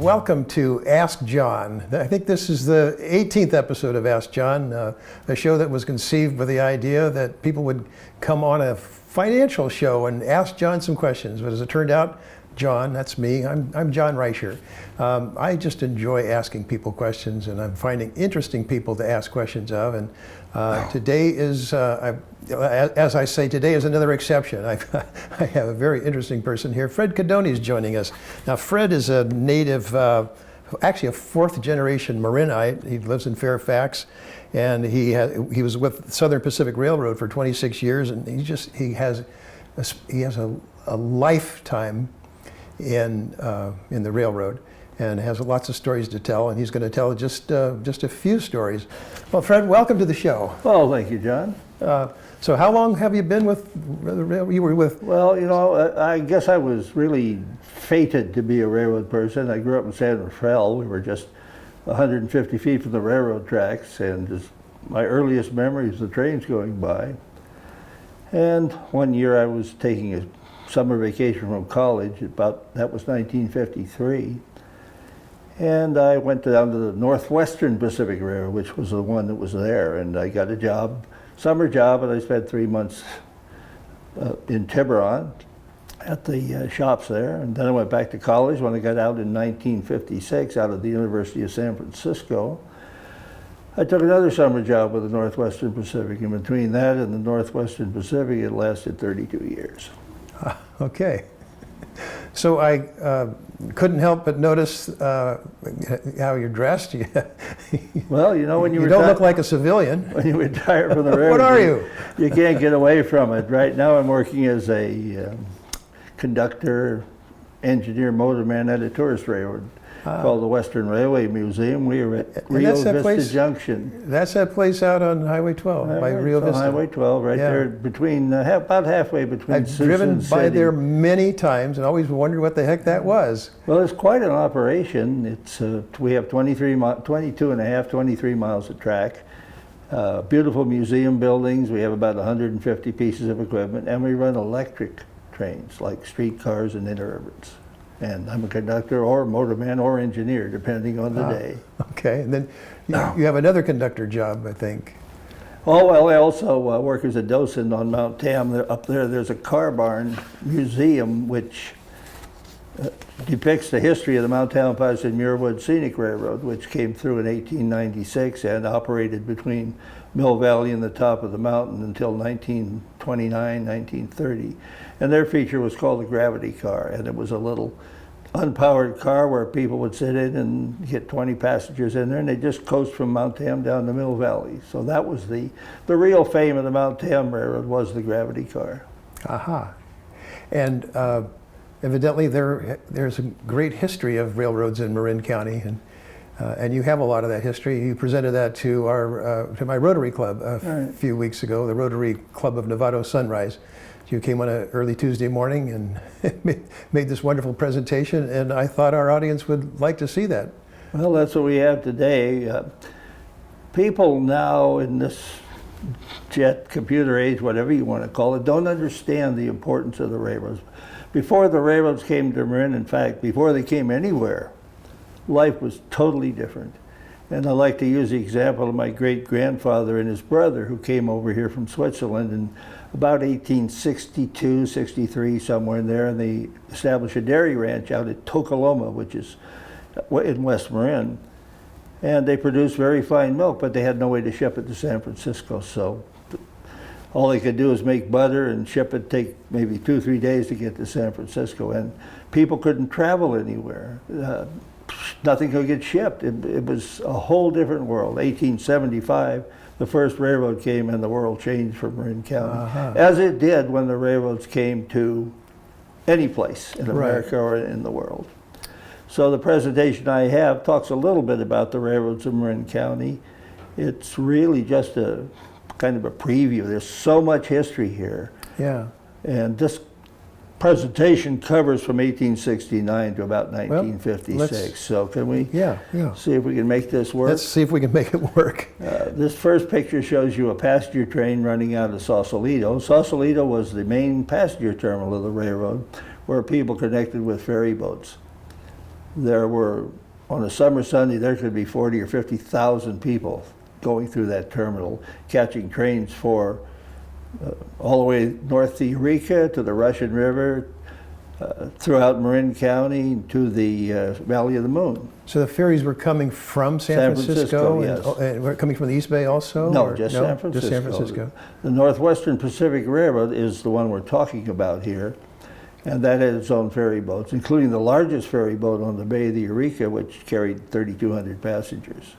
welcome to Ask John. I think this is the 18th episode of Ask John, a show that was conceived with the idea that people would come on a financial show and ask John some questions. But as it turned out, John, that's me, I'm John Reuscher. I just enjoy asking people questions, and I'm finding interesting people to ask questions of. And today is, as I say, today is another exception. I have a very interesting person here. Fred Codoni is joining us. Now, Fred is a native, actually a fourth generation Marinite. He lives in Fairfax, and he was with Southern Pacific Railroad for 26 years, and he has a lifetime in the railroad, and has lots of stories to tell, and he's going to tell just a few stories. Well, Fred, welcome to the show. Well, thank you, John. So how long have you been with the railroad? You were with? Well, you know, I guess I was really fated to be a railroad person. I grew up in San Rafael. We were just 150 feet from the railroad tracks, and just my earliest memories of the trains going by. And one year I was taking a summer vacation from college, that was 1953. And I went down to the Northwestern Pacific Railroad, which was the one that was there, and I got a job, summer job, and I spent 3 months in Tiburon at the shops there. And then I went back to college when I got out in 1956 out of the University of San Francisco. I took another summer job with the Northwestern Pacific. In between that and the Northwestern Pacific, it lasted 32 years. Okay. So I couldn't help but notice how you're dressed. Well, you know, when you don't look like a civilian. When you retire from the railroad, what are you? You can't get away from it. Right now I'm working as a conductor, engineer, motorman at a tourist railroad called the Western Railway Museum. We are at Rio Vista Junction. That's that place out on Highway 12 by Rio Vista. Highway 12, right there, between about halfway between. I've driven by there many times and always wondered what the heck that was. Well, it's quite an operation. It's we have 22 and a half, 23 miles of track. Beautiful museum buildings. We have about 150 pieces of equipment, and we run electric trains like streetcars and interurbans. And I'm a conductor or motorman or engineer, depending on the day. Okay, and then you have another conductor job, I think. Oh, well, I also work as a docent on Mount Tam. Up there, there's a car barn museum which depicts the history of the Mount Tamalpais and Muirwood Scenic Railroad, which came through in 1896 and operated between Mill Valley and the top of the mountain until 1929, 1930. And their feature was called the gravity car, and it was a little unpowered car where people would sit in and get 20 passengers in there, and they just coast from Mount Tam down to Mill Valley. So that was the real fame of the Mount Tam Railroad, was the gravity car. Aha. And evidently there's a great history of railroads in Marin County, and you have a lot of that history. You presented that to to my Rotary Club a few weeks ago, the Rotary Club of Novato Sunrise. You came on an early Tuesday morning and made this wonderful presentation, and I thought our audience would like to see that. Well, that's what we have today. People now in this jet computer age, whatever you want to call it, don't understand the importance of the railroads. Before the railroads came to Marin, in fact, before they came anywhere, life was totally different. And I like to use the example of my great-grandfather and his brother, who came over here from Switzerland in about 1862, 63, somewhere in there, and they established a dairy ranch out at Tokoloma, which is in West Marin. And they produced very fine milk, but they had no way to ship it to San Francisco. So all they could do is make butter and ship it, take maybe 2 or 3 days to get to San Francisco. And people couldn't travel anywhere. Nothing could get shipped. It was a whole different world. 1875, the first railroad came and the world changed for Marin County, as it did when the railroads came to any place in America or in the world. So the presentation I have talks a little bit about the railroads of Marin County. It's really just a kind of a preview. There's so much history here. Yeah. And this presentation covers from 1869 to about 1956. Well, so can we see if we can make this work? Let's see if we can make it work. This first picture shows you a passenger train running out of Sausalito. Sausalito was the main passenger terminal of the railroad, where people connected with ferry boats. there were, on a summer Sunday, there could be 40 or 50,000 people going through that terminal, catching trains for all the way north to Eureka, to the Russian River, throughout Marin County to the Valley of the Moon. So the ferries were coming from San Francisco, yes. and were coming from the East Bay also? No, or- just San Francisco. Just San Francisco. The Northwestern Pacific Railroad is the one we're talking about here, and that had its own ferry boats, including the largest ferry boat on the Bay of the Eureka, which carried 3,200 passengers.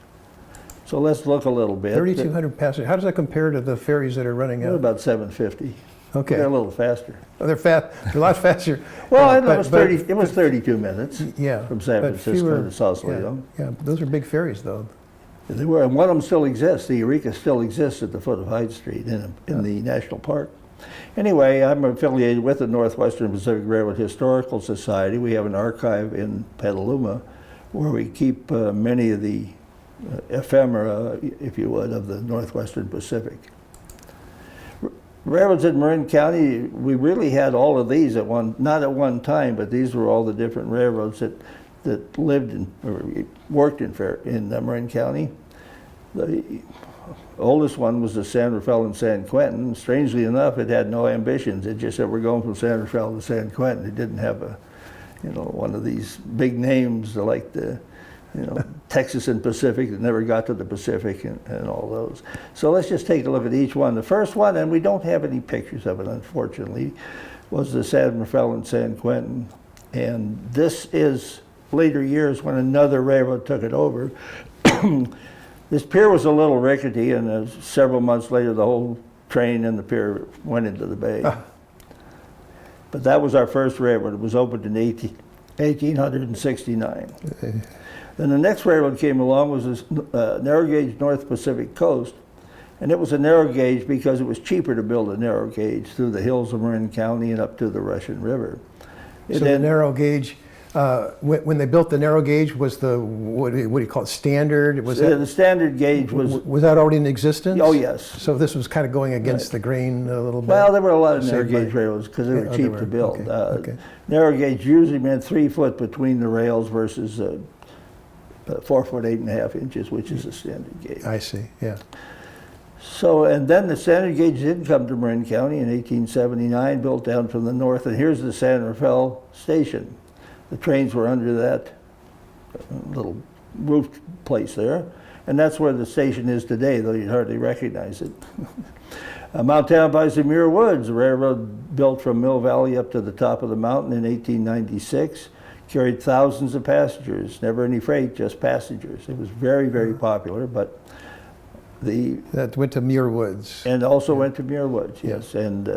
So let's look a little bit. 3,200 passengers. How does that compare to the ferries that are running They're out? about 750. Okay. They're a little faster. Oh, they're fast. They're a lot faster. Well, I know but- it was 30. It was 32 minutes. Yeah. From San but Francisco fewer- to Sausalito. Yeah, those are big ferries, though. They were, and one of them still exists. The Eureka still exists at the foot of Hyde Street in the national park. Anyway, I'm affiliated with the Northwestern Pacific Railroad Historical Society. We have an archive in Petaluma where we keep many of the ephemera, if you would, of the Northwestern Pacific. Railroads in Marin County, we really had all of these at not at one time, but these were all the different railroads that lived in, or worked in Marin County. The oldest one was the San Rafael and San Quentin. Strangely enough, it had no ambitions. It just said, we're going from San Rafael to San Quentin. It didn't have one of these big names like the, Texas and Pacific that never got to the Pacific and all those. So let's just take a look at each one. The first one, and we don't have any pictures of it, unfortunately, was the San Rafael and San Quentin. And this is later years when another railroad took it over. This pier was a little rickety, and several months later, the whole train and the pier went into the bay. But that was our first railroad. It was opened in 1869. Then the next railroad came along was this narrow gauge North Pacific Coast, and it was a narrow gauge because it was cheaper to build a narrow gauge through the hills of Marin County and up to the Russian River. So the narrow gauge, when they built the narrow gauge, was the, what do you call it, standard? Was The standard gauge was that already in existence? Oh, yes. So this was kind of going against the grain a little bit? Well, there were a lot of narrow Same gauge way. railroads because they were Yeah, cheap to build. Okay. Narrow gauge usually meant 3 foot between the rails versus 4 foot 8.5 inches, which is a standard gauge. I see, yeah. So, and then the standard gauge did come to Marin County in 1879, built down from the north, and here's the San Rafael station. The trains were under that little roof place there, and that's where the station is today, though you'd hardly recognize it. Mount Tamalpais and Muir Woods, a railroad built from Mill Valley up to the top of the mountain in 1896, carried thousands of passengers, never any freight, just passengers. It was very, very popular, but that went to Muir Woods. And also went to Muir Woods, yes, and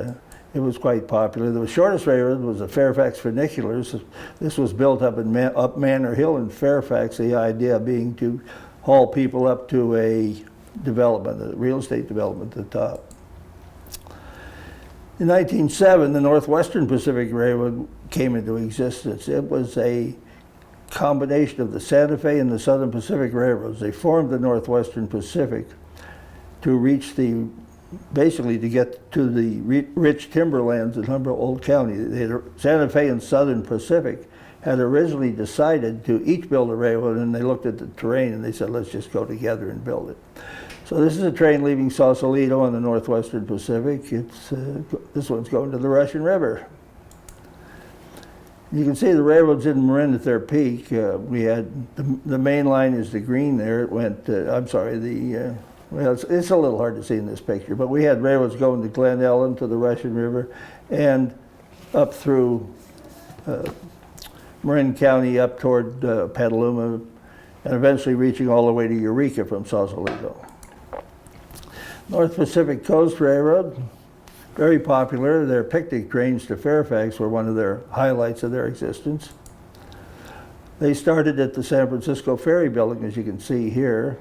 it was quite popular. The shortest railroad was the Fairfax Funiculars. This was built up up Manor Hill in Fairfax, the idea being to haul people up to a development, a real estate development at the top. In 1907, the Northwestern Pacific Railroad came into existence. It was a combination of the Santa Fe and the Southern Pacific Railroads. They formed the Northwestern Pacific to reach basically to get to the rich timberlands in Humboldt County. Santa Fe and Southern Pacific had originally decided to each build a railroad, and they looked at the terrain and they said, let's just go together and build it. So this is a train leaving Sausalito on the Northwestern Pacific. This one's going to the Russian River. You can see the railroads in Marin at their peak. We had the main line is the green there. It went, I'm sorry, well, it's a little hard to see in this picture, but we had railroads going to Glen Ellen, to the Russian River, and up through Marin County up toward Petaluma, and eventually reaching all the way to Eureka from Sausalito. North Pacific Coast Railroad, very popular. Their picnic trains to Fairfax were one of their highlights of their existence. They started at the San Francisco Ferry Building, as you can see here.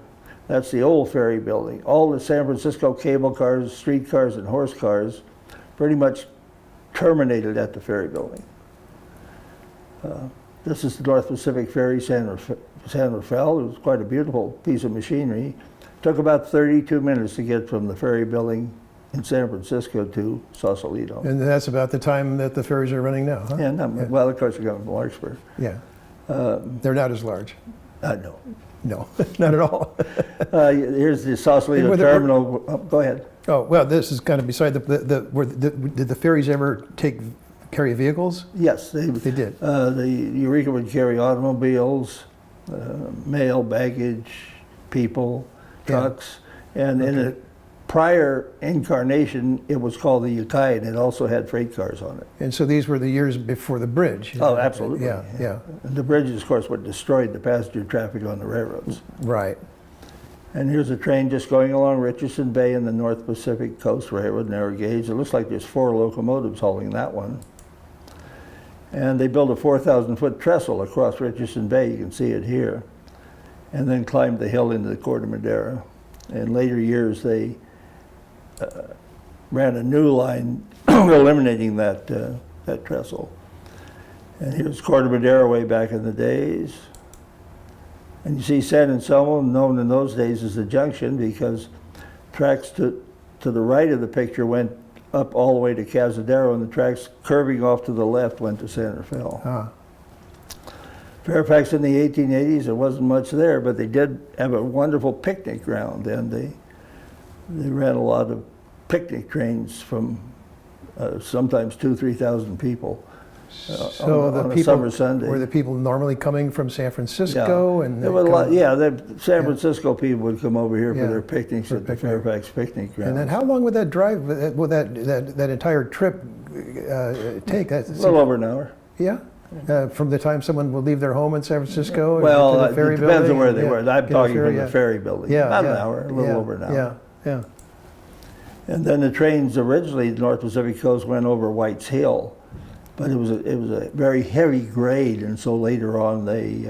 That's the old ferry building. All the San Francisco cable cars, streetcars, and horse cars pretty much terminated at the ferry building. This is the North Pacific Ferry San Rafael. It was quite a beautiful piece of machinery. Took about 32 minutes to get from the ferry building in San Francisco to Sausalito. And that's about the time that the ferries are running now, huh? And well, of course, we're going from Larkspur. Yeah. They're not as large. No. No, not at all. Here's the Sausalito terminal. Oh, go ahead. Oh, well, this is kind of beside did the ferries ever carry vehicles? Yes, They did. The Eureka would carry automobiles, mail, baggage, people, trucks, and in a prior incarnation, it was called the Ukiah, and it also had freight cars on it. And so these were the years before the bridge. Oh, absolutely. Yeah. And the bridges, of course, what destroyed the passenger traffic on the railroads. Right. And here's a train just going along Richardson Bay in the North Pacific Coast Railroad, narrow gauge. It looks like there's 4 locomotives hauling that one. And they built a 4,000-foot trestle across Richardson Bay. You can see it here. And then climbed the hill into the Corte Madera. In later years, they ran a new line eliminating that trestle. And here's Corte Madera way back in the days. And you see San Anselmo, known in those days as the junction, because tracks to the right of the picture went up all the way to Cazadero, and the tracks curving off to the left went to Santa Fe. Fairfax in the 1880s, there wasn't much there, but they did have a wonderful picnic ground, and they ran a lot of picnic trains from sometimes 2,000–3,000 people on a summer Sunday. Were the people normally coming from San Francisco? Yeah. And the San Francisco people would come over here for their picnics at the Fairfax picnic ground. And then how long would that drive, would that entire trip take? A little over an hour. Yeah? From the time someone would leave their home in San Francisco well, to the ferry it depends building? on where they were. I'm talking ferry, from the ferry building. Yeah, About an hour, a little over an hour. Yeah. And then the trains originally, the North Pacific Coast went over White's Hill, but it was a very heavy grade, and so later on they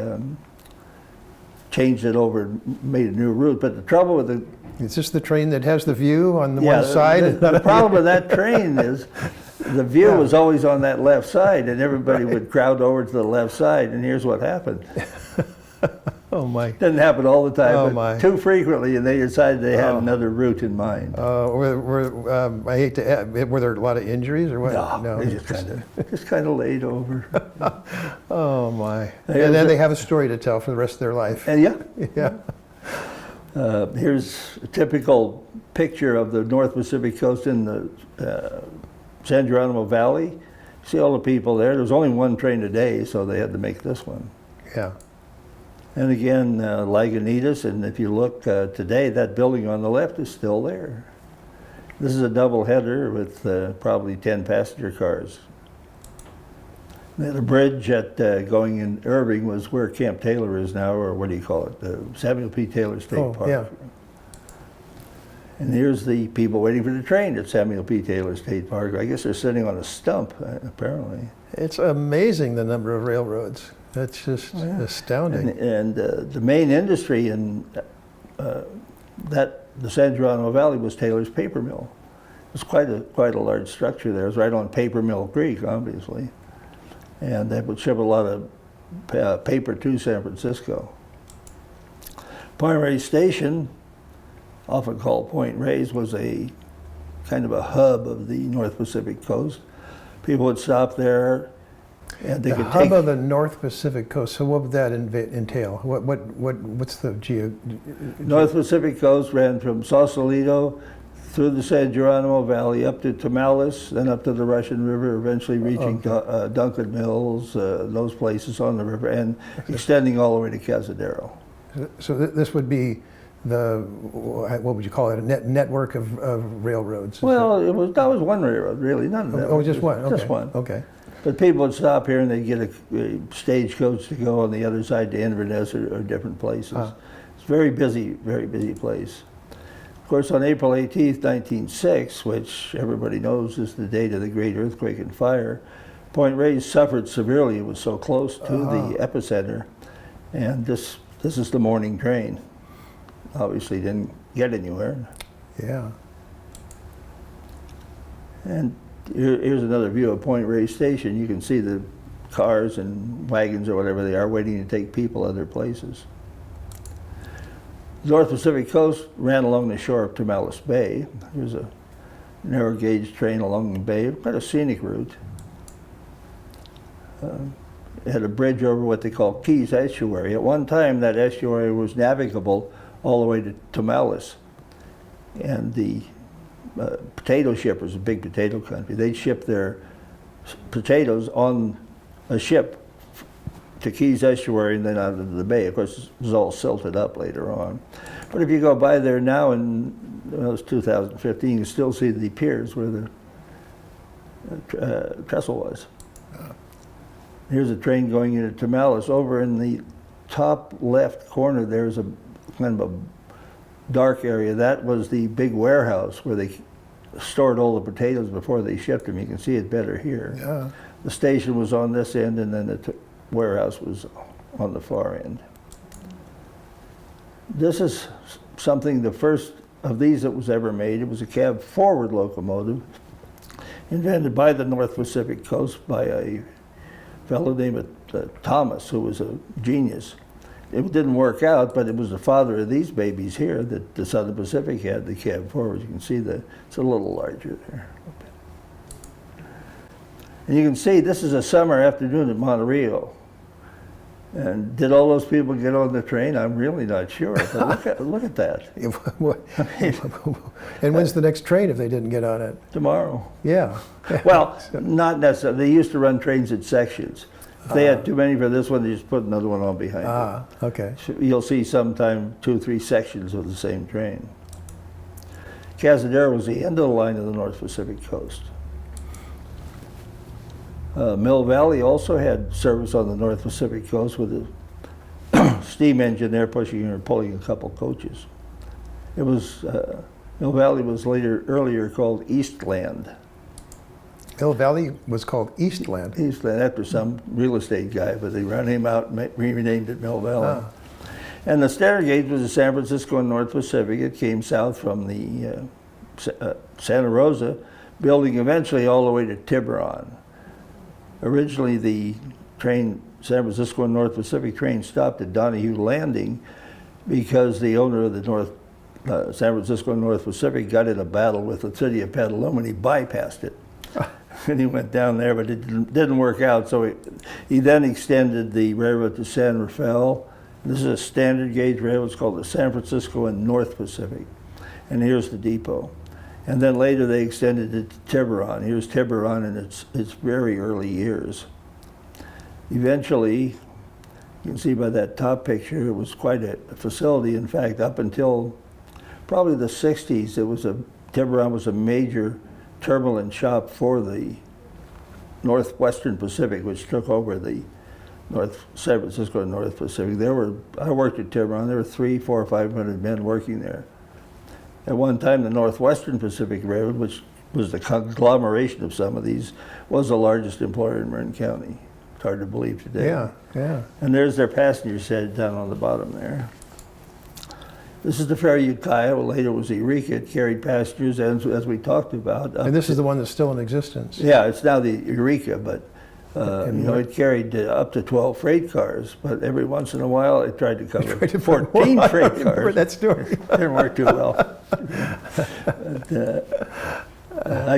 changed it over and made a new route. But the trouble with the... Is this the train that has the view on the one side? The problem with that train is the view was always on that left side, and everybody would crowd over to the left side, and here's what happened. Oh my! Didn't happen all the time, Oh but my! Too frequently, and they decided they had another route in mind. I hate to add, were there a lot of injuries or what? No, they just kind of laid over. Oh my! And then they have a story to tell for the rest of their life. And Yeah. Here's a typical picture of the North Pacific Coast in the San Geronimo Valley. See all the people there. There was only one train a day, so they had to make this one. Yeah. And again, Lagunitas, and if you look today, that building on the left is still there. This is a double header with probably 10 passenger cars. The bridge at going in Irving was where Camp Taylor is now, or what do you call it? The Samuel P. Taylor State Park. Yeah. And here's the people waiting for the train at Samuel P. Taylor State Park. I guess they're sitting on a stump, apparently. It's amazing the number of railroads. That's just astounding. And the main industry in the San Geronimo Valley was Taylor's paper mill. It was quite a large structure there. It was right on Paper Mill Creek, obviously. And they would ship a lot of paper to San Francisco. Point Reyes Station, often called Point Reyes, was a kind of a hub of the North Pacific Coast. People would stop there, and they the could hub take of the North Pacific Coast. So what would that entail? What's the North Pacific Coast ran from Sausalito through the San Geronimo Valley up to Tamales, then up to the Russian River, eventually reaching Duncan Mills, those places on the river, and extending all the way to Cazadero. So this would be what would you call it? A network of railroads? Well, that was one railroad, really, none of them. Oh, just one. Okay. Just one. Okay. But people would stop here and they'd get a stagecoach to go on the other side to Inverness or different places. It's a very busy place. Of course, on April 18th, 1906, which everybody knows is the date of the great earthquake and fire, Point Reyes suffered severely. It was so close to the epicenter. And this is the morning train. Obviously didn't get anywhere. Yeah. And here's another view of Point Reyes Station. You can see the cars and wagons or whatever they are waiting to take people other places. The North Pacific Coast ran along the shore of Tamales Bay. Here's a narrow gauge train along the bay, quite a scenic route. had a bridge over what they call Keys Estuary. At one time, that estuary was navigable all the way to Tomales. And the potato shippers, a big potato country, they'd ship their potatoes on a ship to Keys Estuary and then out into the bay. Of course, it was all silted up later on. But if you go by there now, and it's 2015, you can still see the piers where the trestle was. Here's a train going into Tomales. Over in the top left corner, there's a kind of a dark area. That was the big warehouse where they stored all the potatoes before they shipped them. You can see it better here. Yeah. The station was on this end, and then the warehouse was on the far end. This is something, the first of these that was ever made. It was a cab forward locomotive invented by the North Pacific Coast by a fellow named Thomas, who was a genius. It didn't work out, but it was the father of these babies here that the Southern Pacific had, the cab forward. You can see it's a little larger there. And you can see this is a summer afternoon at Monterey. And did all those people get on the train? I'm really not sure. But look at that. And when's the next train if they didn't get on it? Tomorrow. Yeah. Well, not necessarily. They used to run trains in sections. If they had too many for this one, they just put another one on behind it. Okay. So you'll see sometime 2 or 3 sections of the same train. Cazadero was the end of the line of the North Pacific Coast. Mill Valley also had service on the North Pacific Coast with a steam engine there pushing or pulling a couple coaches. It was, Mill Valley was earlier called Eastland. Mill Valley was called Eastland. Eastland, after some real estate guy, but they ran him out and renamed it Mill Valley. And the standard gauge was the San Francisco and North Pacific. It came south from the Santa Rosa, building eventually all the way to Tiburon. Originally, the train, San Francisco and North Pacific train, stopped at Donahue Landing because the owner of the San Francisco and North Pacific got in a battle with the city of Petaluma, and he bypassed it. And he went down there, but it didn't work out. So he then extended the railroad to San Rafael. This is a standard gauge railroad. It's called the San Francisco and North Pacific. And here's the depot. And then later they extended it to Tiburon. Here's Tiburon in its very early years. Eventually, you can see by that top picture, it was quite a facility. In fact, up until probably the 60s, Tiburon was a major terminal and shop for the Northwestern Pacific, which took over the San Francisco and North Pacific. I worked at Tiburon. There were 300, 400, 500 men working there. At one time, the Northwestern Pacific Railroad, which was the conglomeration of some of these, was the largest employer in Marin County. It's hard to believe today. Yeah, yeah. And there's their passenger shed down on the bottom there. This is the ferry Ukiah. Well, later it was Eureka. It carried passengers, as we talked about. And this is the one that's still in existence. Yeah, it's now the Eureka, but it carried up to 12 freight cars. But every once in a while, it tried to cover 14 freight cars. I remember that story. Didn't work too well. But,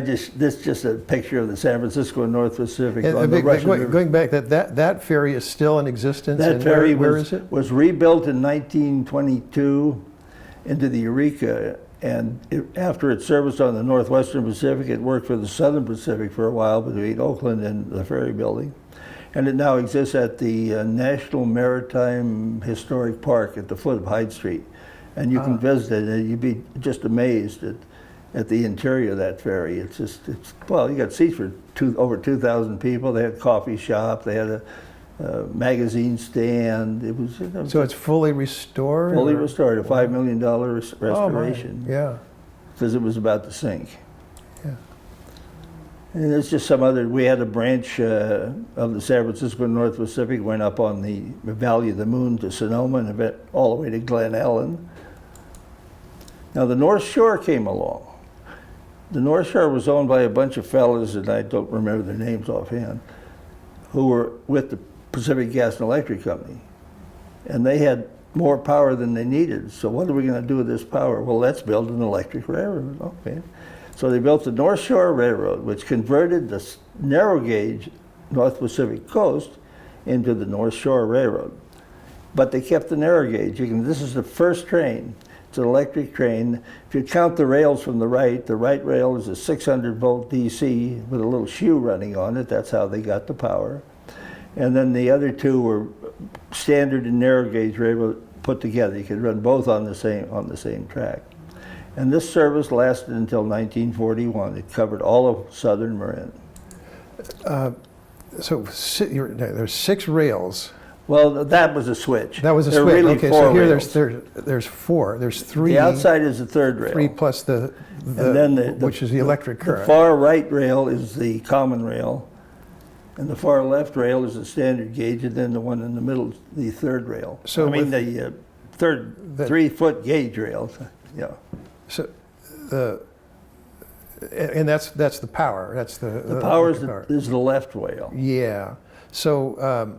this is just a picture of the San Francisco and North Pacific. On the Russian River. Going back, that ferry is still in existence. That and ferry where is it? was rebuilt in 1922 into the Eureka, and after its service on the Northwestern Pacific, it worked for the Southern Pacific for a while between Oakland and the ferry building. And it now exists at the National Maritime Historic Park at the foot of Hyde Street. And you can visit it, and you'd be just amazed at the interior of that ferry. Well, you got seats for over 2,000 people. They had a coffee shop, they had a magazine stand. So it's fully restored? Fully restored, a $5 million restoration. Oh, yeah. Because it was about to sink. Yeah. And there's just some other, we had a branch of the San Francisco and North Pacific, went up on the Valley of the Moon to Sonoma and all the way to Glen Ellen. Now the North Shore came along. The North Shore was owned by a bunch of fellas, and I don't remember their names offhand, who were with the Pacific Gas and Electric Company. And they had more power than they needed. So what are we going to do with this power? Well, let's build an electric railroad. Okay. So they built the North Shore Railroad, which converted the narrow gauge North Pacific Coast into the North Shore Railroad. But they kept the narrow gauge. This is the first train. It's an electric train. If you count the rails from the right rail is a 600-volt DC with a little shoe running on it. That's how they got the power. And then the other two were standard and narrow gauge railroad put together. You could run both on the same track. And this service lasted until 1941. It covered all of southern Marin. So there's 6 rails. Well, that was a switch. That was a There are switch. really Okay, 4 so here rails. there's 4. There's 3. The outside is the third rail. 3 plus the And then which is the electric current. The far right rail is the common rail, and the far left rail is the standard gauge, and then the one in the middle is the third rail. So I mean the third 3-foot gauge rail. Yeah. So and that's the power. That's the power power. is the left rail. Yeah. So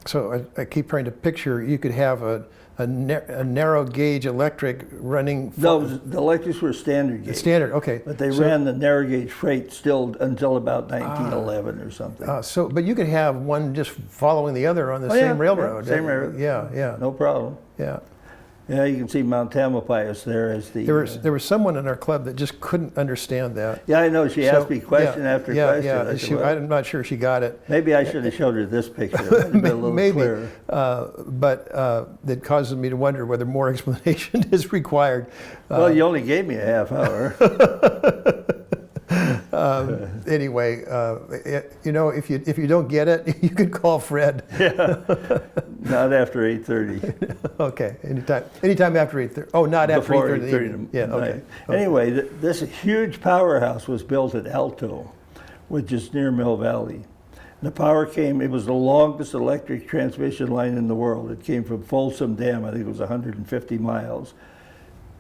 so I keep trying to picture you could have a narrow gauge electric running. No, the electrics were standard gauge. Standard. Okay. But they ran the narrow gauge freight still until about 1911 or something. But you could have one just following the other on the same railroad. Same railroad. Yeah. No problem. Yeah. Yeah, you can see Mount Tamalpais there as the... There was someone in our club that just couldn't understand that. Yeah, I know. She asked me question after question. Yeah. I'm not sure she got it. Maybe I should have showed her this picture. It would have been a little Maybe, clearer. but that causes me to wonder whether more explanation is required. Well, you only gave me a half hour. Anyway, if you don't get it, you can call Fred. Yeah. Not after 8:30. Okay. Anytime after 8:30. Oh, not after 8:30. Yeah. Okay. Anyway, this huge powerhouse was built at Alto, which is near Mill Valley. The power came. It was the longest electric transmission line in the world. It came from Folsom Dam. I think it was 150 miles,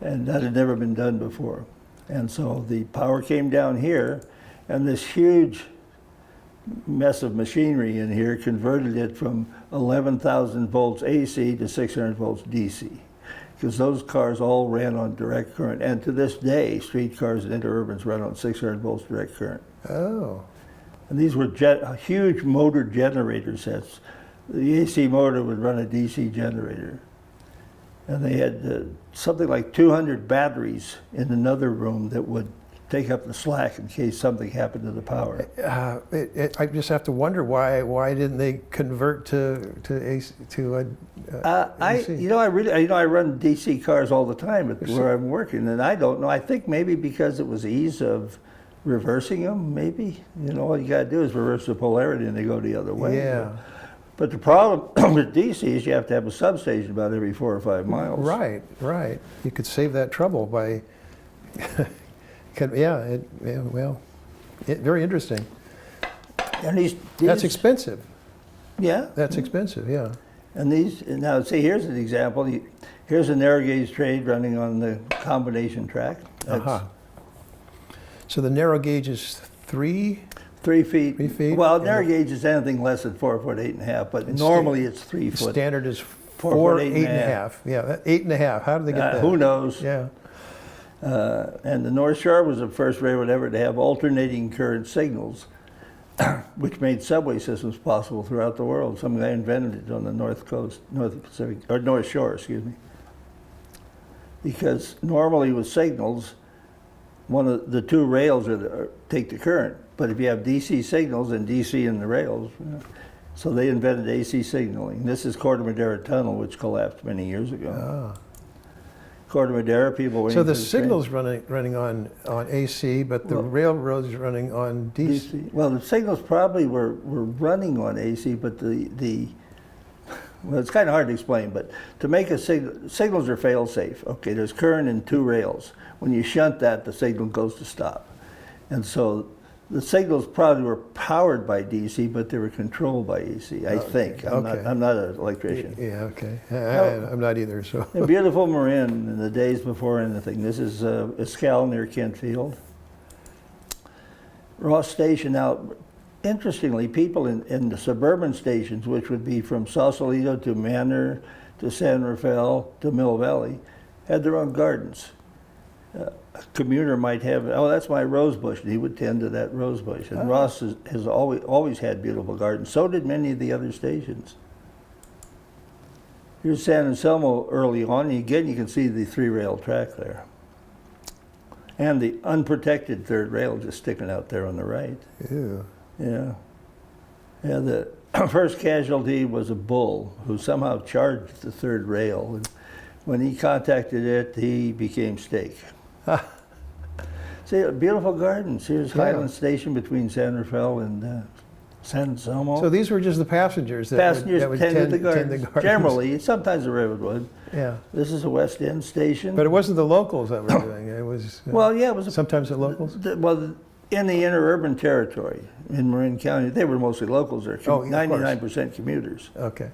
and that had never been done before. And so the power came down here, and this huge mess of machinery in here converted it from 11,000 volts AC to 600 volts DC, because those cars all ran on direct current. And to this day, streetcars and interurbans run on 600 volts direct current. Oh. And these were huge motor generator sets. The AC motor would run a DC generator. And they had something like 200 batteries in another room that would take up the slack in case something happened to the power. I just have to wonder why didn't they convert to AC? I run DC cars all the time at where I'm working, and I don't know. I think maybe because it was ease of reversing them. Maybe all you got to do is reverse the polarity, and they go the other way. Yeah. But the problem with DC is you have to have a substation about every 4 or 5 miles. Right. You could save that trouble by, very interesting. And these That's expensive. Yeah. That's expensive, yeah. And now see, here's an example. Here's a narrow gauge train running on the combination track. So the narrow gauge is 3 feet. 3 feet? Well, narrow gauge is anything less than 4 foot 8.5, but normally it's 3 foot. Standard is 4 4 foot 8.5. Yeah, 8.5. How did they get that? Who knows? Yeah. And the North Shore was the first railroad ever to have alternating current signals, which made subway systems possible throughout the world. Some guy invented it on the North Shore, excuse me. Because normally with signals, one of the 2 rails take the current. But if you have DC signals and DC in the rails, so they invented AC signaling. This is Corte Madera Tunnel, which collapsed many years ago. Corte Madera, people waiting So the for signal's running on AC, but the railroad's running on DC. Well, the signals probably were running on AC, but well, it's kind of hard to explain, but to make a signals are fail-safe. Okay, there's current in 2 rails. When you shunt that, the signal goes to stop. And so the signals probably were powered by DC, but they were controlled by AC, I think. I'm not an electrician. Yeah, okay. I'm not either, so. A beautiful Marin in the days before anything. This is Escal near Kentfield. Ross Station. Now, interestingly, people in the suburban stations, which would be from Sausalito to Manor to San Rafael to Mill Valley, had their own gardens. a commuter might have, oh, that's my rose bush, and he would tend to that rose bush. And Ross has always had beautiful gardens. So did many of the other stations. Here's San Anselmo early on, and again you can see the 3-rail track there. And the unprotected third rail just sticking out there on the right. Ew. Yeah. Yeah, the first casualty was a bull who somehow charged the third rail. And when he contacted it, he became steak. See, beautiful gardens. Here's Highland Station between San Rafael and San Anselmo. So these were just the passengers that would tended the tend gardens. the gardens. Generally, sometimes the railroad would. Yeah. This is a West End station. But it wasn't the locals that were doing it. It was Well, yeah, it was sometimes the locals. In the interurban territory in Marin County, they were mostly locals there. Oh, yeah, of course. 99% commuters. Okay.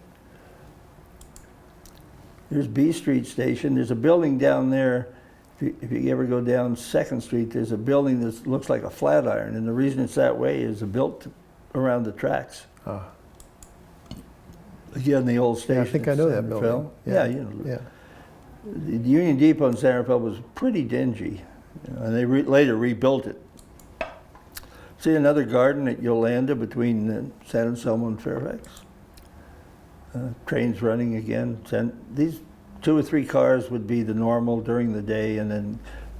There's B Street Station. There's a building down there. If you ever go down 2nd Street, there's a building that looks like a flat iron, and the reason it's that way is it's built around the tracks. Again, the old station. Yeah, I think I know that building. Yeah, you know. Yeah. The Union Depot in San Rafael was pretty dingy, and they later rebuilt it. See another garden at Yolanda between San Anselmo and Fairfax. Trains running again. These 2 or 3 cars would be the normal during the day, and then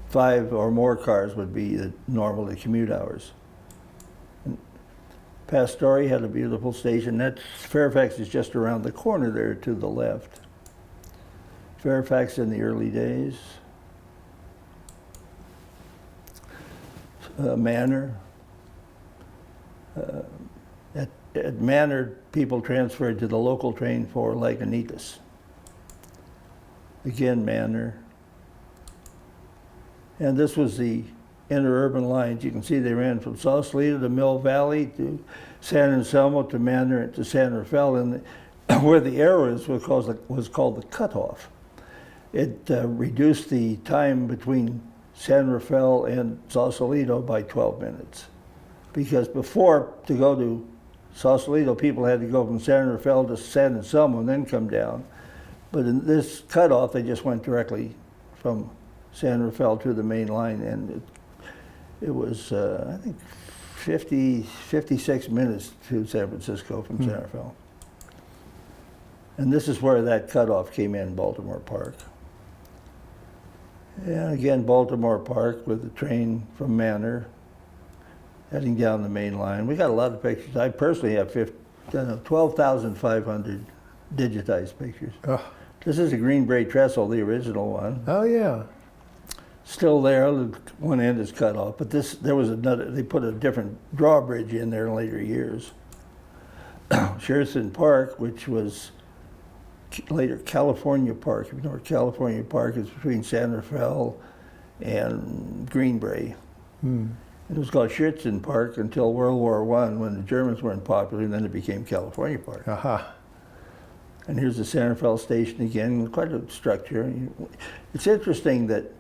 5 or more cars would be the normal at commute hours. And Pastori had a beautiful station. Fairfax is just around the corner there to the left. Fairfax in the early days. Manor. At Manor, people transferred to the local train for Lagunitas. Again, Manor. And this was the interurban lines. You can see they ran from Sausalito to Mill Valley to San Anselmo to Manor to San Rafael. And where the arrow is was called the cutoff. It reduced the time between San Rafael and Sausalito by 12 minutes. Because before, to go to Sausalito, people had to go from San Rafael to San Anselmo and then come down. But in this cutoff, they just went directly from San Rafael to the main line, and it was, I think, 56 minutes to San Francisco from San Rafael. And this is where that cutoff came in, Baltimore Park. And again, Baltimore Park with the train from Manor heading down the main line. We got a lot of pictures. I personally have 12,500 digitized pictures. Oh. This is a Green Bray Trestle, the original one. Oh yeah. Still there. One end is cut off, but there was another. They put a different drawbridge in there in later years. Sheridan Park, which was later California Park. If you know where California Park is, between San Rafael and Green Bray. It was called Sheridan Park until World War I, when the Germans weren't popular, and then it became California Park. And here's the San Rafael station again, quite a structure. It's interesting that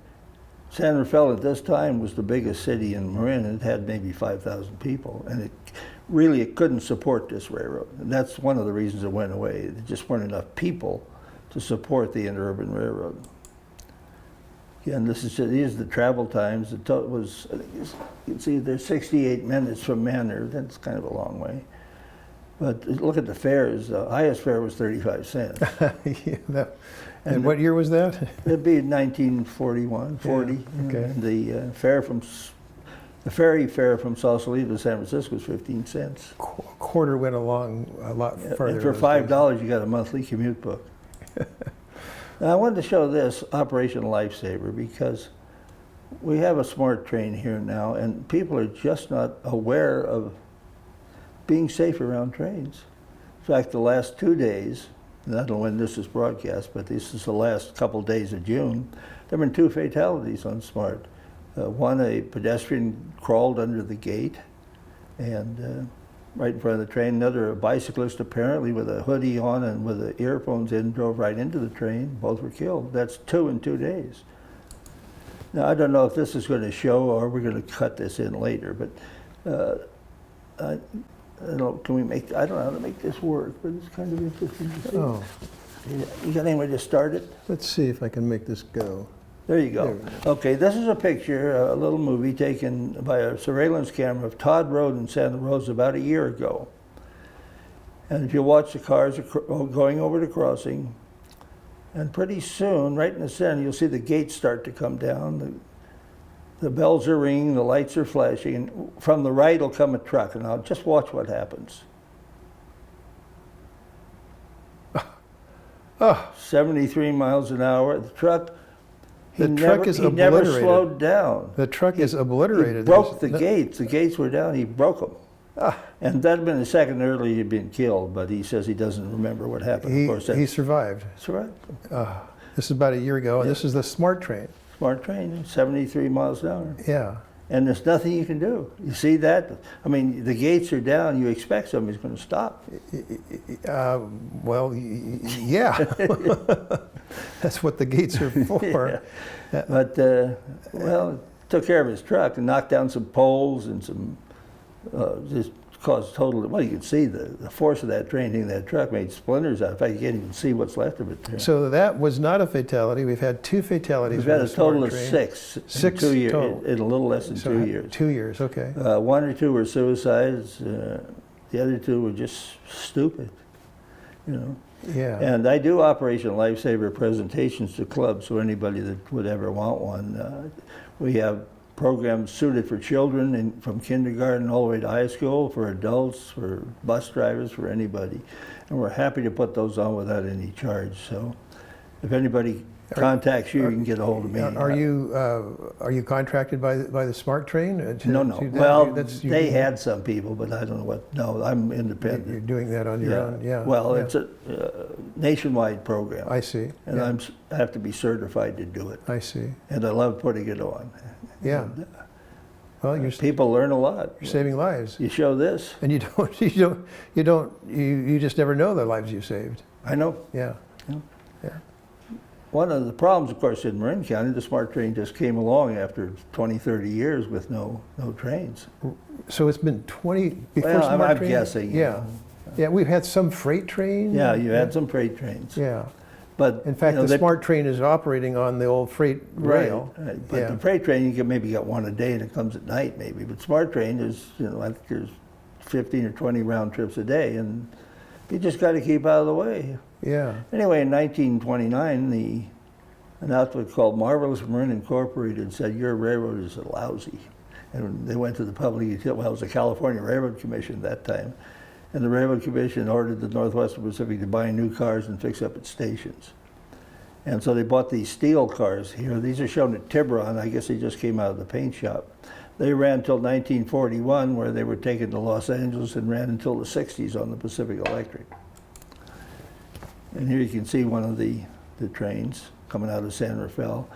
San Rafael at this time was the biggest city in Marin. It had maybe 5,000 people, and it couldn't support this railroad. And that's one of the reasons it went away. There just weren't enough people to support the interurban railroad. Again, these are the travel times. It was, you can see there's 68 minutes from Manor. That's kind of a long way. But look at the fares. The highest fare was 35 cents. And what year was that? It'd be 1941, 40. Yeah, okay. The ferry fare from Sausalito to San Francisco was 15 cents. Quarter went along a lot further. And for $5, you got a monthly commute book. Now, I wanted to show this, Operation Lifesaver, because we have a smart train here now, and people are just not aware of being safe around trains. In fact, the last 2 days, and I don't know when this is broadcast, but this is the last couple days of June, there have been 2 fatalities on SMART. One, a pedestrian crawled under the gate, and right in front of the train. Another, a bicyclist apparently with a hoodie on and with the earphones in, drove right into the train. Both were killed. That's 2 in 2 days. Now, I don't know if this is going to show or we're going to cut this in later, but I don't know how to make this work, but it's kind of interesting to see. Oh. You got any way to start it? Let's see if I can make this go. There you go. Okay, this is a picture, a little movie taken by a surveillance camera of Todd Road in Santa Rosa about a year ago. And if you watch the cars going over the crossing, and pretty soon, right in the center, you'll see the gates start to come down. The bells are ringing, the lights are flashing, and from the right will come a truck. And I'll just watch what happens. 73 miles an hour. The truck. The truck is obliterated. He never slowed down. The truck is obliterated. He broke the gates. The gates were down. He broke them. And that had been a second earlier he'd been killed, but he says he doesn't remember what happened. He, of course, he survived. Survived. This is about a year ago, and this is the SMART train. SMART train, 73 miles an hour. Yeah. And there's nothing you can do. You see that? I mean, the gates are down. You expect somebody's going to stop. Well, yeah. That's what the gates are for. Yeah. But, well, took care of his truck and knocked down some poles and some, just caused total, well, you could see the force of that train hitting that truck made splinters out. In fact, you can't even see what's left of it there. So that was not a fatality. We've had 2 fatalities. We've had a total of train. 6 in 2 years, in a little less than 2 years. 2 years, okay. 1 or 2 were suicides. The other 2 were just stupid, you know. Yeah. And I do Operation Lifesaver presentations to clubs, so anybody that would ever want one. We have programs suited for children from kindergarten all the way to high school, for adults, for bus drivers, for anybody. And we're happy to put those on without any charge. So if anybody contacts you, you can get a hold of me. Are you contracted by the SMART train? No. Well, they had some people, but I don't know what. No, I'm independent. You're doing that on your own, yeah. Well, yeah. it's a nationwide program. I see. And yeah. I have to be certified to do it. I see. And I love putting it on. Yeah. Well, people learn a lot. You're saving lives. You show this, and you just never know the lives you saved. I know. Yeah. Yeah. One of the problems, of course, in Marin County, the SMART train just came along after 20, 30 years with no trains. So it's been 20 before well, SMART I'm train? guessing. Yeah. Yeah, we've had some freight trains. Yeah, you had some freight trains. Yeah. But in fact, the SMART train is operating on the old freight rail. Right. But the freight train, you can maybe get one a day and it comes at night maybe. But SMART train is, I think there's 15 or 20 round trips a day, and you just got to keep out of the way. Yeah. Anyway, in 1929, an outfit called Marvelous Marin Incorporated said, your railroad is lousy. And they went to the public utility, well, it was the California Railroad Commission at that time. And the Railroad Commission ordered the Northwestern Pacific to buy new cars and fix up its stations. And so they bought these steel cars here. These are shown at Tiburon. I guess they just came out of the paint shop. They ran until 1941, where they were taken to Los Angeles, and ran until the 60s on the Pacific Electric. And here you can see one of the trains coming out of San Rafael.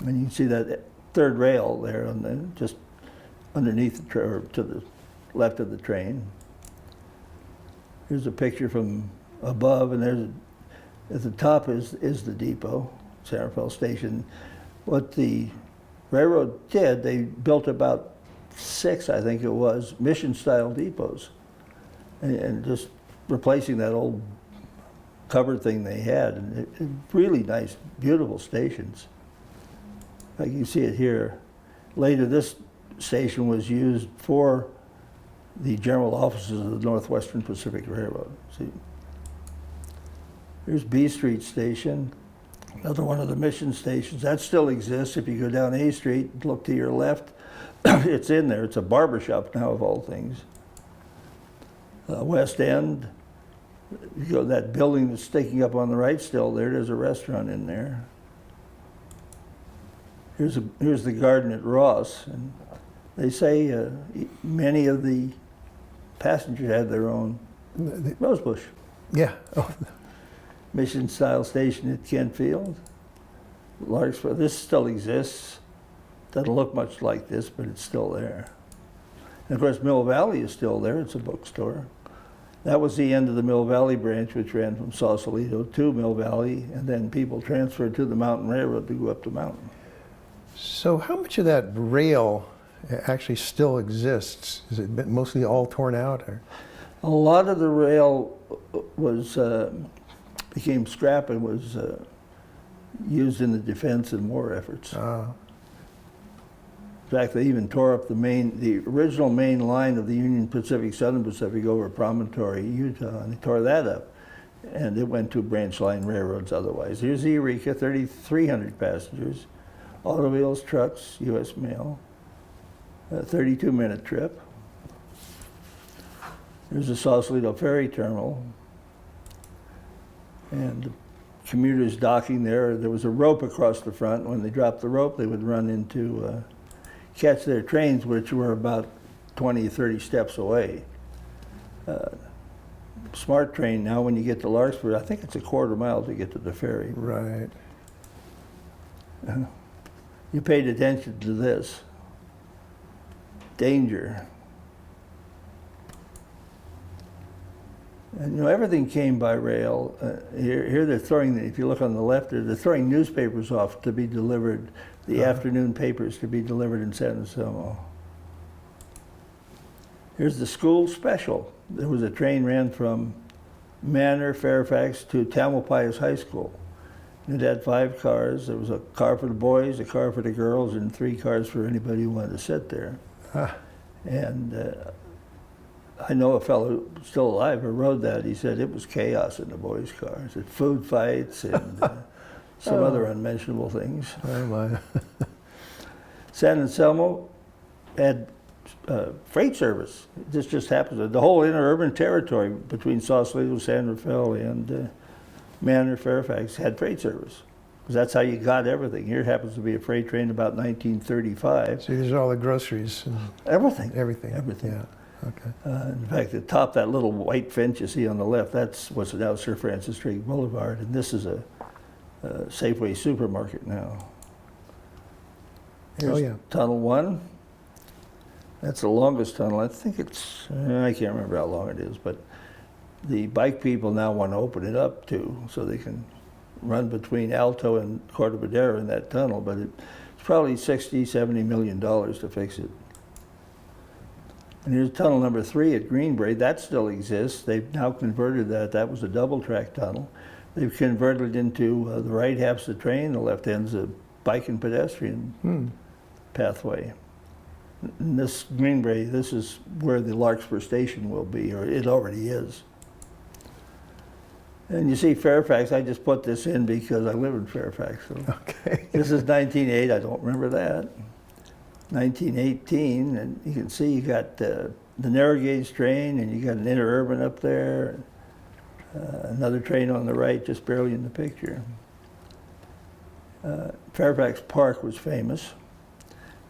And you can see that third rail there on just underneath the or to the left of the train. Here's a picture from above, and at the top is the depot, San Rafael Station. What the railroad did, they built about 6, I think it was, mission-style depots, and just replacing that old covered thing they had, and really nice, beautiful stations. Like you see it here. Later, this station was used for the general offices of the Northwestern Pacific Railroad. See, here's B Street Station, another one of the mission stations. That still exists. If you go down A Street, look to your left, it's in there. It's a barber shop now, of all things. West End, you go, that building that's sticking up on the right still there, there's a restaurant in there. Here's the garden at Ross. And they say many of the passengers had their own rosebush. Yeah. Oh. Mission-style station at Kentfield. Larkspur, this still exists. Doesn't look much like this, but it's still there. And of course, Mill Valley is still there. It's a bookstore. That was the end of the Mill Valley branch, which ran from Sausalito to Mill Valley, and then people transferred to the Mountain Railroad to go up the mountain. So how much of that rail actually still exists? Is it mostly all torn out? Or? A lot of the rail was became scrap and was used in the defense and war efforts. Uh, In fact, they even tore up the original main line of the Union Pacific, Southern Pacific over Promontory, Utah, and they tore that up. And it went to branch line railroads otherwise. Here's the Eureka, 3,300 passengers, auto wheels, trucks, U.S. mail, a 32-minute trip. There's the Sausalito Ferry Terminal. And the commuters docking there. There was a rope across the front. When they dropped the rope, they would run into, catch their trains, which were about 20, 30 steps away. Smart train now, when you get to Larkspur, I think it's a quarter mile to get to the ferry. right. You paid attention to this. Danger. And everything came by rail. Here they're throwing, if you look on the left, they're throwing newspapers off to be delivered, the afternoon papers to be delivered in San Anselmo. Here's the school special. There was a train ran from Manor, Fairfax to Tamalpais High School. It had 5 cars. There was a car for the boys, a car for the girls, and 3 cars for anybody who wanted to sit there. And I know a fellow still alive who rode that. He said it was chaos in the boys' cars. It food fights and some other unmentionable things. Oh my. San Anselmo had freight service. This just happens. The whole interurban territory between Sausalito, San Rafael, and Manor, Fairfax had freight service. Because that's how you got everything. Here happens to be a freight train about 1935. So these are all the groceries. And Everything. everything. Everything. Yeah. Okay. In fact, at the top, that little white fence you see on the left, that's what's now Sir Francis Drake Boulevard, and this is a Safeway supermarket now. Here's yeah. Tunnel 1. That's the longest tunnel. I think it's, I can't remember how long it is, but the bike people now want to open it up too, so they can run between Alto and Cortavadero in that tunnel, but it's probably $60, $70 million to fix it. And here's tunnel number 3 at Greenbrae. That still exists. They've now converted that. That was a double-track tunnel. They've converted it into the right half's the train, the left end's a bike and pedestrian pathway. And this Greenbrae, this is where the Larkspur station will be, or it already is. And you see Fairfax, I just put this in because I live in Fairfax. So. Okay. This is 1908, I don't remember that. 1918, and you can see you got the narrow gauge train, and you got an interurban up there, another train on the right, just barely in the picture. Fairfax Park was famous.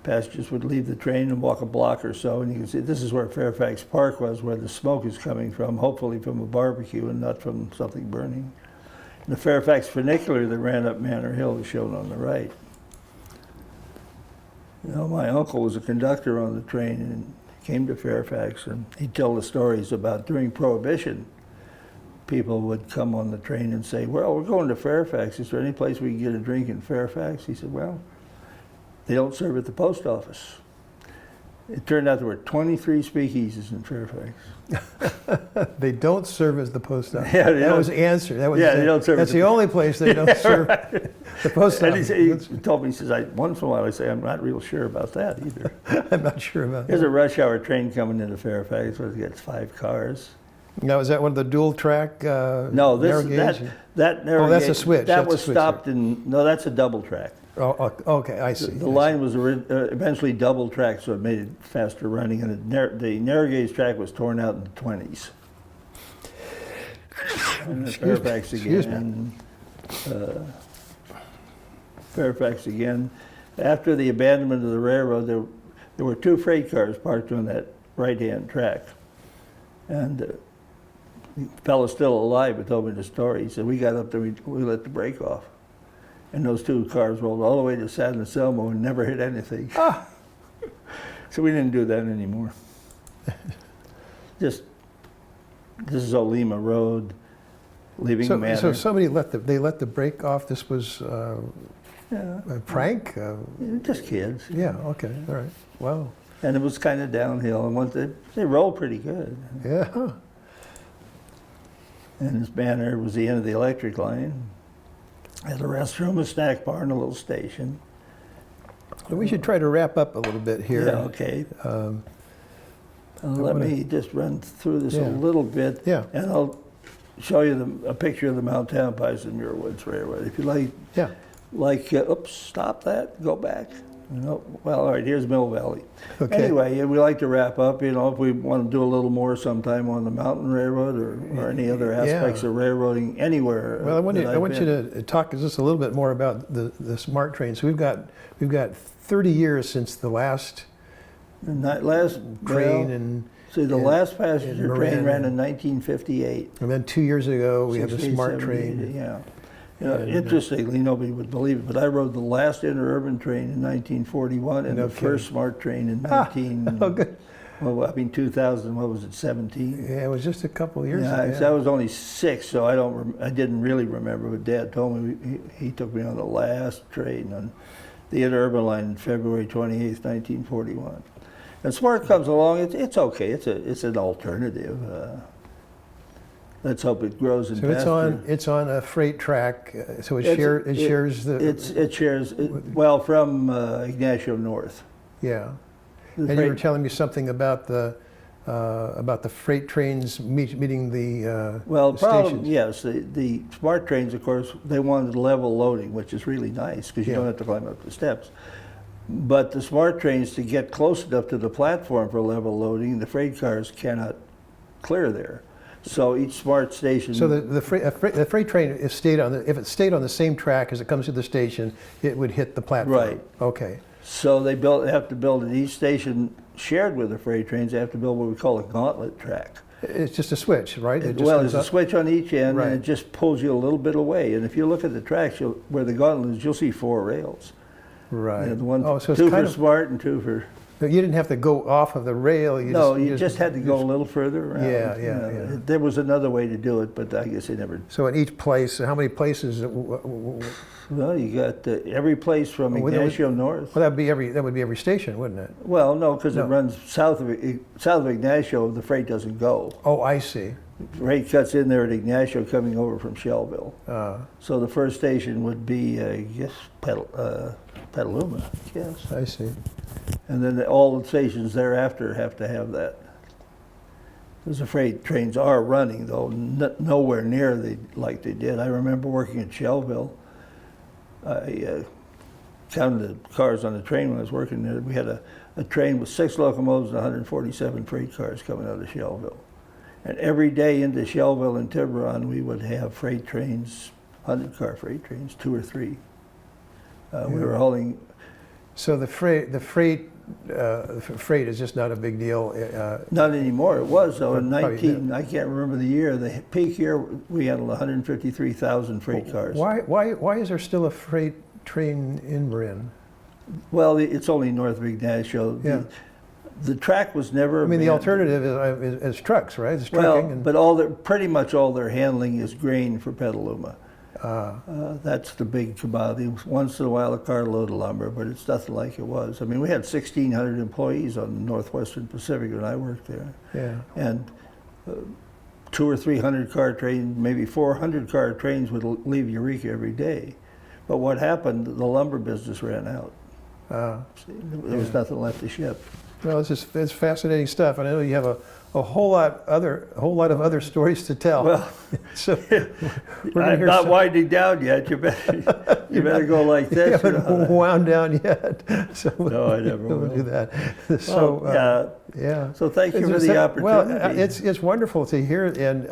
Passengers would leave the train and walk a block or so, and you can see this is where Fairfax Park was, where the smoke is coming from, hopefully from a barbecue and not from something burning. And the Fairfax funicular that ran up Manor Hill is shown on the right. You know, my uncle was a conductor on the train and came to Fairfax, and he'd tell the stories about during Prohibition, people would come on the train and say, well, we're going to Fairfax. Is there any place we can get a drink in Fairfax? He said, well, they don't serve at the post office. It turned out there were 23 speakeasies in Fairfax. They don't serve as the post office. Yeah, that was answered. That was they don't serve. That's the only place they don't serve the post And office. he told me, he says, once in a while I say, I'm not real sure about that either. I'm not sure about There's that. a rush hour train coming into Fairfax where it gets 5 cars. Now, is that one of the dual track No, narrow gauge? that narrow Oh, that's a gauge, switch. That That's a was switch, stopped in, no, that's a double track. Oh, okay, I see. The line was eventually double tracked, so it made it faster running, and the narrow gauge track was torn out in the 20s. And then Fairfax again. Fairfax again. After the abandonment of the railroad, there were 2 freight cars parked on that right-hand track. And the fellow still alive who told me the story, he said, we got up there, we let the brake off. And those 2 cars rolled all the way to San Anselmo and never hit anything. Ah. So we didn't do that anymore. This is Olima Road, leaving Manor. So somebody let the brake off. This was Yeah, a prank. just kids. Yeah. Okay. All right. Wow. And it was kind of downhill, and once they rolled pretty good. Yeah. And this Manor was the end of the electric line. Had a restroom, a snack bar, and a little station. We should try to wrap up a little bit here. Yeah, okay. Let me just run through this a little bit, and I'll show you a picture of the Mount Tamalpais and Muir Woods Railroad. If you like, oops, stop that, go back. No, well, all right, here's Mill Valley. Okay. Anyway, we like to wrap up, if we want to do a little more sometime on the Mountain Railroad or any other aspects of railroading anywhere. Well, I want you to talk just a little bit more about the smart train. So we've got 30 years since the last train the last passenger train ran in 1958. And then 2 years ago, we had the smart train. Yeah. Interestingly, nobody would believe it, but I rode the last interurban train in 1941 and the first smart train in 2000, what was it, 17? Yeah, it was just a couple of years ago. Yeah, I was only 6, so I didn't really remember, but Dad told me he took me on the last train on the interurban line on February 28th, 1941. And smart comes along, it's okay, it's an alternative. Let's hope it grows and faster. So it's on a freight track. So it shares from Ignacio north. Yeah, and you were telling me something about the freight trains meeting the problem. Yes, the smart trains, of course, they wanted level loading, which is really nice because you don't have to climb up the steps. But the smart trains, to get close enough to the platform for level loading, the freight cars cannot clear there. So each smart station. So the freight train, if it stayed on the same track as it comes to the station, it would hit the platform. Right. Okay. So they have to build at each station shared with the freight trains. They have to build what we call a gauntlet track. It's just a switch, right? There's a switch on each end, and it just pulls you a little bit away. And if you look at the tracks where the gauntlet is, you'll see 4 rails. Right. So 2 for smart and 2 for. You didn't have to go off of the rail. You just had to go a little further around. Yeah. There was another way to do it, but I guess they never. So in each place, how many places? Well, you got every place from Ignacio north. Well, that would be every station, wouldn't it? Well, no, because it runs south of Ignacio. The freight doesn't go. Oh, I see. Freight cuts in there at Ignacio, coming over from Shellville. So the first station would be, I guess, Petaluma. Yes. I see. And then all the stations thereafter have to have that. Because the freight trains are running, though nowhere near like they did. I remember working at Shellville. I counted the cars on the train when I was working there. We had a train with 6 locomotives and 147 freight cars coming out of Shellville. And every day into Shellville and Tiburon, we would have freight trains, 100-car freight trains, 2 or 3. We were hauling. So the freight is just not a big deal. Not anymore. It was though. In I can't remember the year. The peak year we handled 153,000 freight cars. Why is there still a freight train in Marin? Well, it's only north of Ignacio. Yeah. The track was never. I mean, the alternative is trucks, right? It's trucking. But pretty much all they're handling is grain for Petaluma. That's the big commodity. Once in a while, a carload of lumber, but it's nothing like it was. I mean, we had 1,600 employees on the Northwestern Pacific when I worked there. Yeah. And 200 or 300 car trains, maybe 400 car trains would leave Eureka every day. But what happened? The lumber business ran out. There was nothing left to ship. Well, it's fascinating stuff, and I know you have a whole lot of other stories to tell. Well, so I'm not winding down yet. You better go like this. You haven't wound down yet. So no, I never will do that. So yeah. So thank you for the opportunity. Well, it's wonderful to hear, and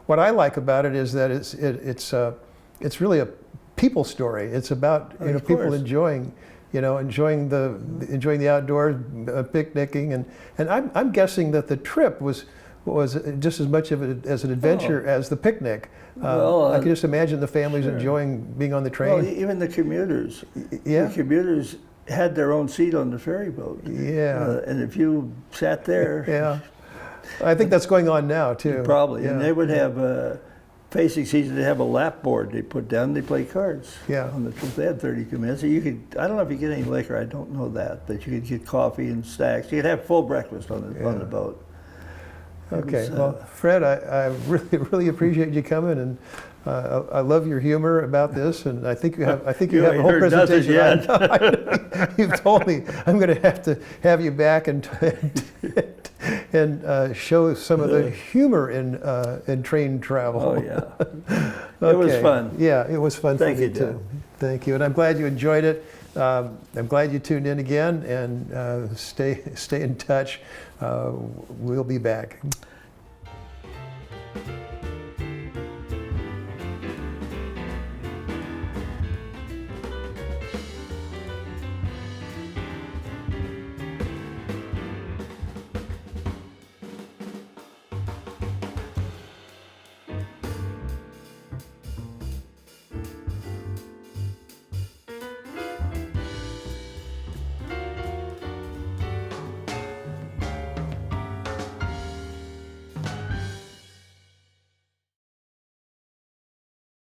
what I like about it is that it's really a people story. It's about people enjoying the outdoors, picnicking, and I'm guessing that the trip was just as much of it as an adventure as the picnic. I can just imagine the families enjoying being on the train. Well, even the commuters. Yeah. The commuters had their own seat on the ferry boat. Yeah. And if you sat there. Yeah. I think that's going on now too. Probably. Yeah. And they would have. Facing season, they have a lap board they put down. They play cards. Yeah. On the trip, they had 30 minutes. So you could. I don't know if you get any liquor. I don't know that, but you could get coffee and snacks. You could have full breakfast on the boat. Okay, well, Fred, I really, really appreciate you coming, and I love your humor about this, and I think you have You a ain't whole heard nothing presentation. yet. You've told me I'm going to have you back and show some of the humor in train travel. Oh, yeah. It was Okay. fun. Yeah, it was fun Thank for me you, too. Dan. Thank you, and I'm glad you enjoyed it. I'm glad you tuned in again, and stay in touch. We'll be back.